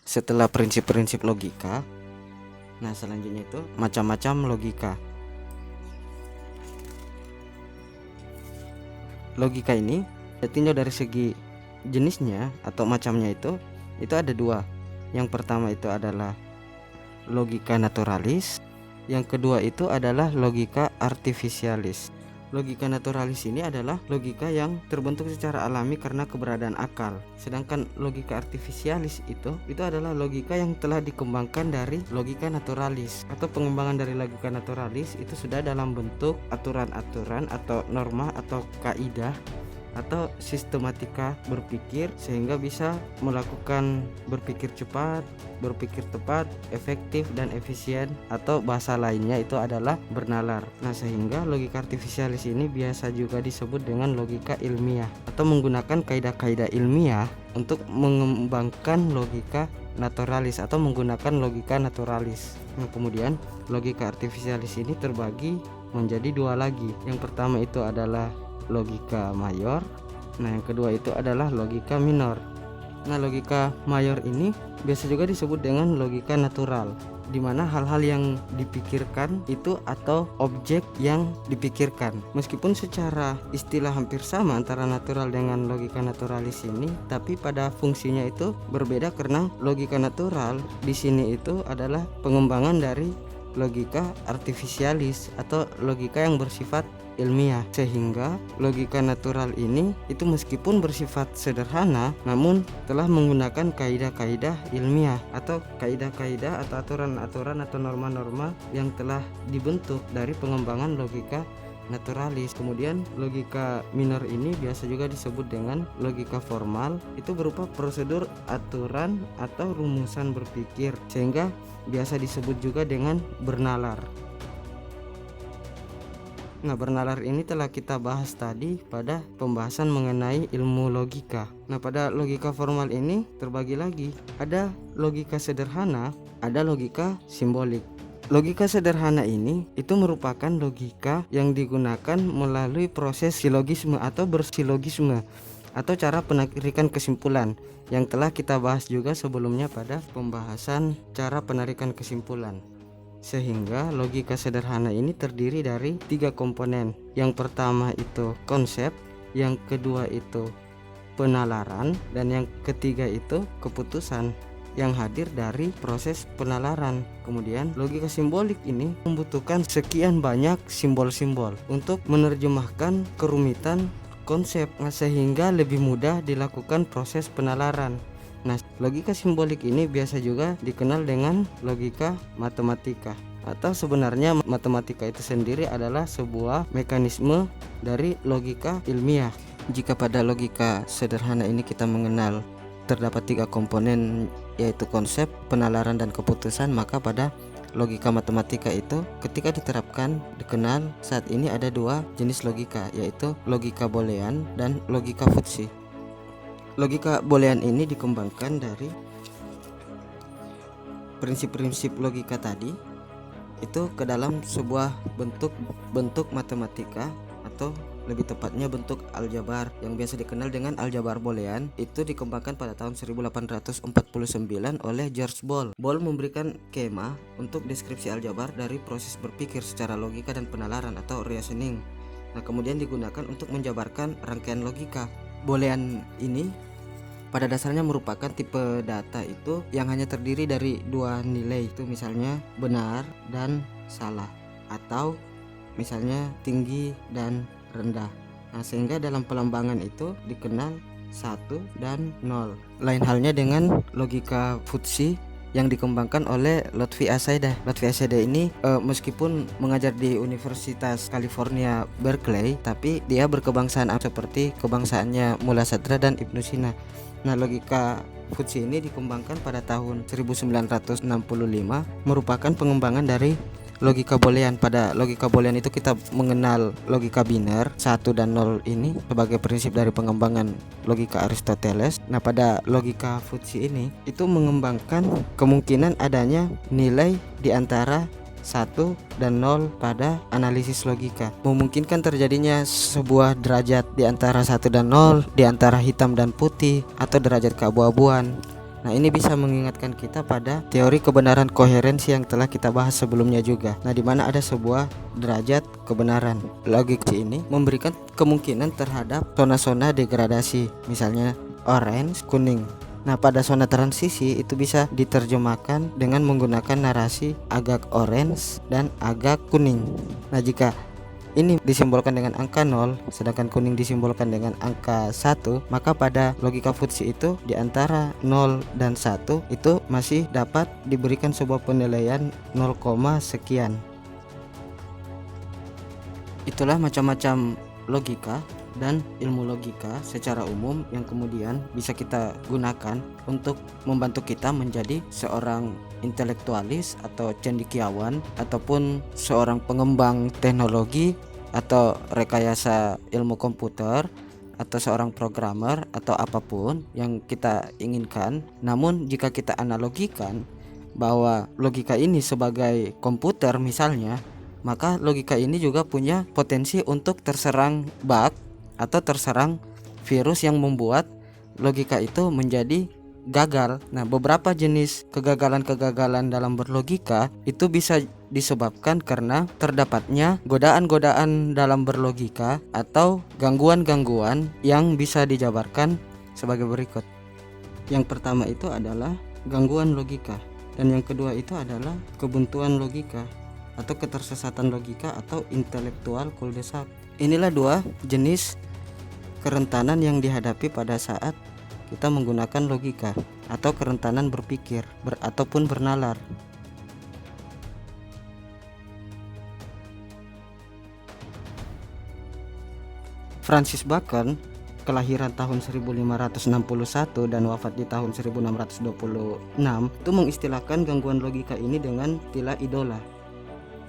setelah prinsip-prinsip logika. Nah, selanjutnya itu macam-macam logika. Logika ini tinjau dari segi jenisnya atau macamnya itu ada dua. Yang pertama itu adalah logika naturalis, yang kedua itu adalah logika artifisialis. Logika naturalis ini adalah logika yang terbentuk secara alami karena keberadaan akal. Sedangkan logika artifisialis itu adalah logika yang telah dikembangkan dari logika naturalis. Atau pengembangan dari logika naturalis itu sudah dalam bentuk aturan-aturan atau norma atau kaidah atau sistematika berpikir, sehingga bisa melakukan berpikir cepat, berpikir tepat, efektif dan efisien, atau bahasa lainnya itu adalah bernalar. Nah, sehingga logika artifisialis ini biasa juga disebut dengan logika ilmiah atau menggunakan kaidah-kaidah ilmiah untuk mengembangkan logika naturalis atau menggunakan logika naturalis. Nah, kemudian logika artifisialis ini terbagi menjadi dua lagi. Yang pertama itu adalah logika mayor. Nah, yang kedua itu adalah logika minor. Nah, logika mayor ini biasa juga disebut dengan logika natural, di mana hal-hal yang dipikirkan itu atau objek yang dipikirkan. Meskipun secara istilah hampir sama antara natural dengan logika naturalis ini, tapi pada fungsinya itu berbeda karena logika natural di sini itu adalah pengembangan dari logika artifisialis atau logika yang bersifat ilmiah, sehingga logika natural ini itu meskipun bersifat sederhana namun telah menggunakan kaidah-kaidah ilmiah atau kaidah-kaidah atau aturan-aturan atau norma-norma yang telah dibentuk dari pengembangan logika naturalis. Kemudian logika minor ini biasa juga disebut dengan logika formal, itu berupa prosedur, aturan atau rumusan berpikir, sehingga biasa disebut juga dengan bernalar. Nah, bernalar ini telah kita bahas tadi pada pembahasan mengenai ilmu logika. Nah, pada logika formal ini terbagi lagi. Ada logika sederhana, ada logika simbolik. Logika sederhana ini itu merupakan logika yang digunakan melalui proses silogisme atau bersilogisme atau cara penarikan kesimpulan yang telah kita bahas juga sebelumnya pada pembahasan cara penarikan kesimpulan. Sehingga logika sederhana ini terdiri dari 3 komponen. Yang pertama itu konsep, yang kedua itu penalaran, dan yang ketiga itu keputusan yang hadir dari proses penalaran. Kemudian logika simbolik ini membutuhkan sekian banyak simbol-simbol untuk menerjemahkan kerumitan konsep, sehingga lebih mudah dilakukan proses penalaran. Nah, logika simbolik ini biasa juga dikenal dengan logika matematika, atau sebenarnya matematika itu sendiri adalah sebuah mekanisme dari logika ilmiah. Jika pada logika sederhana ini kita mengenal terdapat 3 komponen, yaitu konsep, penalaran dan keputusan, maka pada logika matematika itu ketika diterapkan dikenal saat ini ada 2 jenis logika, yaitu logika boolean dan logika Futsi. Logika boolean ini dikembangkan dari prinsip-prinsip logika tadi itu ke dalam sebuah bentuk matematika, atau lebih tepatnya bentuk aljabar yang biasa dikenal dengan aljabar boolean. Itu dikembangkan pada tahun 1849 oleh George Boole. Boole memberikan skema untuk deskripsi aljabar dari proses berpikir secara logika dan penalaran atau reasoning. Nah, kemudian digunakan untuk menjabarkan rangkaian logika. Boolean ini pada dasarnya merupakan tipe data itu yang hanya terdiri dari 2 nilai, itu misalnya benar dan salah, atau misalnya tinggi dan rendah. Nah, sehingga dalam pelembangan itu dikenal 1 dan 0. Lain halnya dengan logika Futsi yang dikembangkan oleh Lotfi Asaidah. Lotfi Asaidah ini meskipun mengajar di Universitas California Berkeley, tapi dia berkebangsaan seperti kebangsaannya Mullah Sadra dan Ibnu Sina. Nah, logika Futsi ini dikembangkan pada tahun 1965, merupakan pengembangan dari logika boolean. Pada logika boolean itu kita mengenal logika biner 1 dan 0 ini sebagai prinsip dari pengembangan logika Aristoteles. Nah, pada logika Futsi ini itu mengembangkan kemungkinan adanya nilai di antara 1 dan 0 pada analisis logika, memungkinkan terjadinya sebuah derajat di antara 1 dan 0, di antara hitam dan putih, atau derajat keabu-abuan. Nah, ini bisa mengingatkan kita pada teori kebenaran koherensi yang telah kita bahas sebelumnya juga. Nah, di mana ada sebuah derajat kebenaran. Logika ini memberikan kemungkinan terhadap zona-zona degradasi, misalnya orange, kuning. Nah, pada zona transisi itu bisa diterjemahkan dengan menggunakan narasi agak orange dan agak kuning. Nah, jika ini disimbolkan dengan angka 0 sedangkan kuning disimbolkan dengan angka 1, maka pada logika Futsi itu di antara 0 dan 1 itu masih dapat diberikan sebuah penilaian 0, sekian. Itulah macam-macam logika dan ilmu logika secara umum yang kemudian bisa kita gunakan untuk membantu kita menjadi seorang intelektualis atau cendekiawan ataupun seorang pengembang teknologi atau rekayasa ilmu komputer atau seorang programmer atau apapun yang kita inginkan. Namun jika kita analogikan bahwa logika ini sebagai komputer misalnya, maka logika ini juga punya potensi untuk terserang bug atau terserang virus yang membuat logika itu menjadi gagal. Nah, beberapa jenis kegagalan-kegagalan dalam berlogika itu bisa disebabkan karena terdapatnya godaan-godaan dalam berlogika atau gangguan-gangguan yang bisa dijabarkan sebagai berikut. Yang pertama itu adalah gangguan logika, dan yang kedua itu adalah kebuntuan logika atau ketersesatan logika atau intelektual cul-de-sac. Inilah dua jenis kerentanan yang dihadapi pada saat kita menggunakan logika atau kerentanan berpikir ataupun bernalar. Francis Bacon, kelahiran tahun 1561 dan wafat di tahun 1626, itu mengistilahkan gangguan logika ini dengan istilah idola.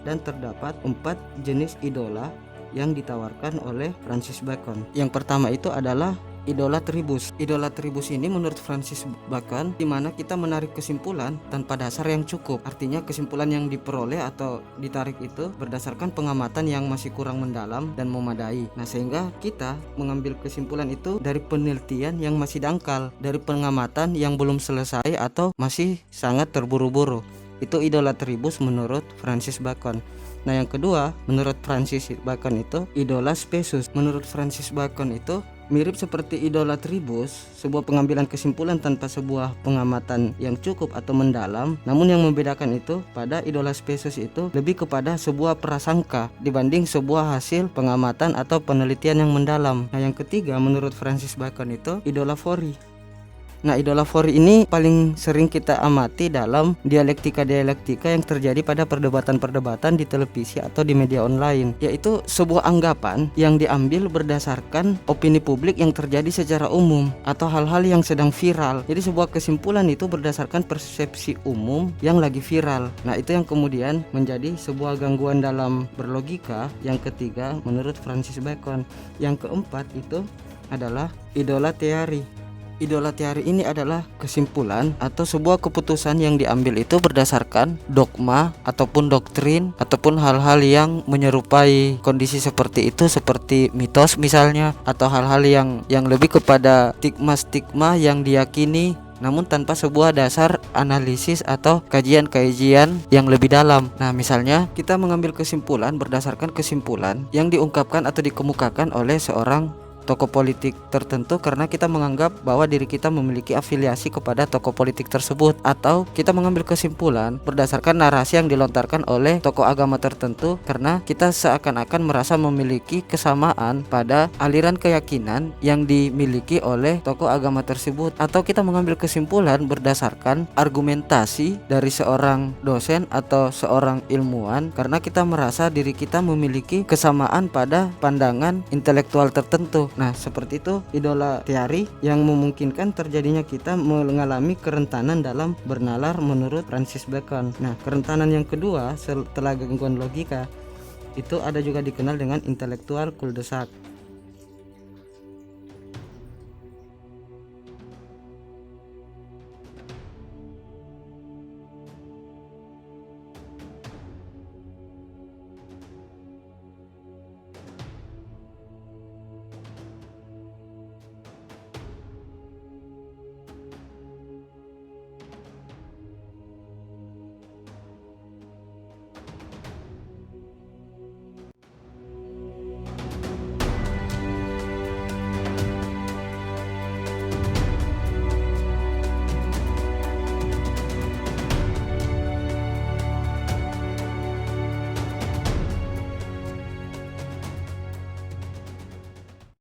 Dan terdapat 4 jenis idola yang ditawarkan oleh Francis Bacon. Yang pertama itu adalah idola tribus. Idola tribus ini menurut Francis Bacon di mana kita menarik kesimpulan tanpa dasar yang cukup. Artinya kesimpulan yang diperoleh atau ditarik itu berdasarkan pengamatan yang masih kurang mendalam dan memadai. Nah, sehingga kita mengambil kesimpulan itu dari penelitian yang masih dangkal, dari pengamatan yang belum selesai atau masih sangat terburu-buru. Itu idola tribus menurut Francis Bacon. Nah, yang kedua, menurut Francis Bacon itu idola species. Menurut Francis Bacon itu mirip seperti idola tribus, sebuah pengambilan kesimpulan tanpa sebuah pengamatan yang cukup atau mendalam. Namun yang membedakan itu pada idola species itu lebih kepada sebuah prasangka dibanding sebuah hasil pengamatan atau penelitian yang mendalam. Nah, yang ketiga menurut Francis Bacon itu idola fori. Nah, idola fori ini paling sering kita amati dalam dialektika-dialektika yang terjadi pada perdebatan-perdebatan di televisi atau di media online, yaitu sebuah anggapan yang diambil berdasarkan opini publik yang terjadi secara umum atau hal-hal yang sedang viral. Jadi sebuah kesimpulan itu berdasarkan persepsi umum yang lagi viral. Nah, itu yang kemudian menjadi sebuah gangguan dalam berlogika. Yang ketiga menurut Francis Bacon. Yang keempat itu adalah idola teori. Idola teori ini adalah kesimpulan atau sebuah keputusan yang diambil itu berdasarkan dogma ataupun doktrin ataupun hal-hal yang menyerupai kondisi seperti itu, seperti mitos misalnya, atau hal-hal yang lebih kepada stigma-stigma yang diyakini namun tanpa sebuah dasar analisis atau kajian-kajian yang lebih dalam. Nah, misalnya kita mengambil kesimpulan berdasarkan kesimpulan yang diungkapkan atau dikemukakan oleh seorang tokoh politik tertentu karena kita menganggap bahwa diri kita memiliki afiliasi kepada tokoh politik tersebut, atau kita mengambil kesimpulan berdasarkan narasi yang dilontarkan oleh tokoh agama tertentu karena kita seakan-akan merasa memiliki kesamaan pada aliran keyakinan yang dimiliki oleh tokoh agama tersebut, atau kita mengambil kesimpulan berdasarkan argumentasi dari seorang dosen atau seorang ilmuwan karena kita merasa diri kita memiliki kesamaan pada pandangan intelektual tertentu. Nah, seperti itu idola teori yang memungkinkan terjadinya kita mengalami kerentanan dalam bernalar menurut Francis Bacon. Nah, kerentanan yang kedua setelah gangguan logika itu ada juga dikenal dengan intelektual cul-de-sac.